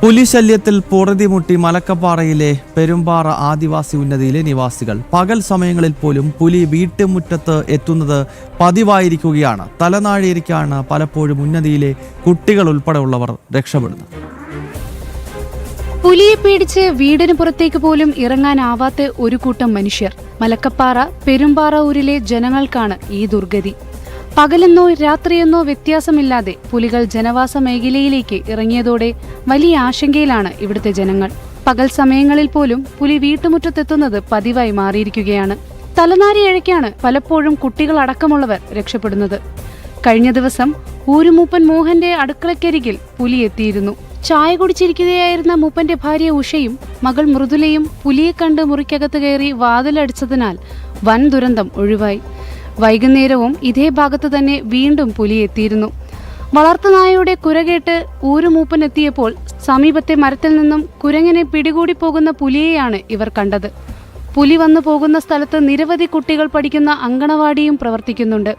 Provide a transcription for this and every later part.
പുലിശല്യത്തിൽ പൊറുതിമുട്ടി മലക്കപ്പാറയിലെ പെരുമ്പാറ ആദിവാസി ഉന്നതിയിലെ നിവാസികൾ പകൽ സമയങ്ങളിൽ പോലും പുലി വീട്ടുമുറ്റത്ത് എത്തുന്നത് പതിവായിരിക്കുകയാണ്. തലനാഴിയിരിക്കാണ് പലപ്പോഴും ഉന്നതിയിലെ കുട്ടികൾ ഉൾപ്പെടെയുള്ളവർ രക്ഷപ്പെടുന്നത്. പുലിയെ പേടിച്ച് വീടിന് പുറത്തേക്ക് പോലും ഇറങ്ങാനാവാത്ത ഒരു കൂട്ടം മനുഷ്യർ. മലക്കപ്പാറ പെരുമ്പാറ ഊരിലെ ജനങ്ങൾക്കാണ് ഈ ദുർഗതി. പകലെന്നോ രാത്രിയെന്നോ വ്യത്യാസമില്ലാതെ പുലികൾ ജനവാസ മേഖലയിലേക്ക് ഇറങ്ങിയതോടെ വലിയ ആശങ്കയിലാണ് ഇവിടുത്തെ ജനങ്ങൾ. പകൽ സമയങ്ങളിൽ പോലും പുലി വീട്ടുമുറ്റത്തെത്തുന്നത് പതിവായി മാറിയിരിക്കുകയാണ്. തലനാരിഴയ്ക്കാണ് പലപ്പോഴും കുട്ടികളടക്കമുള്ളവർ രക്ഷപ്പെടുന്നത്. കഴിഞ്ഞ ദിവസം ഊരുമൂപ്പൻ മോഹന്റെ അടുക്കളക്കരികിൽ പുലി എത്തിയിരുന്നു. ചായ കുടിച്ചിരിക്കുകയായിരുന്ന മൂപ്പന്റെ ഭാര്യ ഉഷയും മകൾ മൃദുലയും പുലിയെ കണ്ട് മുറിക്കകത്ത് കയറി വാതിലടിച്ചതിനാൽ വൻ ദുരന്തം ഒഴിവായി. വൈകുന്നേരവും ഇതേ ഭാഗത്ത് തന്നെ വീണ്ടും പുലി എത്തിയിരുന്നു. വളർത്തുനായയുടെ കുരകേട്ട് ഊരുമൂപ്പൻ എത്തിയപ്പോൾ സമീപത്തെ മരത്തിൽ നിന്നും കുരങ്ങനെ പിടികൂടി പോകുന്ന പുലിയെയാണ് ഇവർ കണ്ടത്. പുലി വന്നു പോകുന്ന സ്ഥലത്ത് നിരവധി കുട്ടികൾ പഠിക്കുന്ന അങ്കണവാടിയും പ്രവർത്തിക്കുന്നുണ്ട്.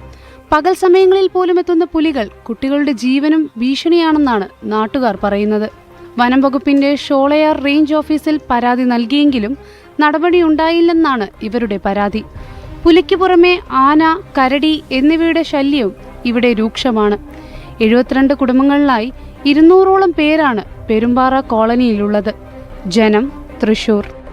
പകൽ സമയങ്ങളിൽ പോലും എത്തുന്ന പുലികൾ കുട്ടികളുടെ ജീവനും ഭീഷണിയാണെന്നാണ് നാട്ടുകാർ പറയുന്നത്. വനം വകുപ്പിന്റെ ഷോളയാർ റേഞ്ച് ഓഫീസിൽ പരാതി നൽകിയെങ്കിലും നടപടിയുണ്ടായില്ലെന്നാണ് ഇവരുടെ പരാതി. പുലിക്ക് പുറമെ ആന, കരടി എന്നിവയുടെ ശല്യവും ഇവിടെ രൂക്ഷമാണ്. 72 കുടുംബങ്ങളിലായി 200ഓളം പേരാണ് പെരുമ്പാറ കോളനിയിലുള്ളത്. ജനം, തൃശൂർ.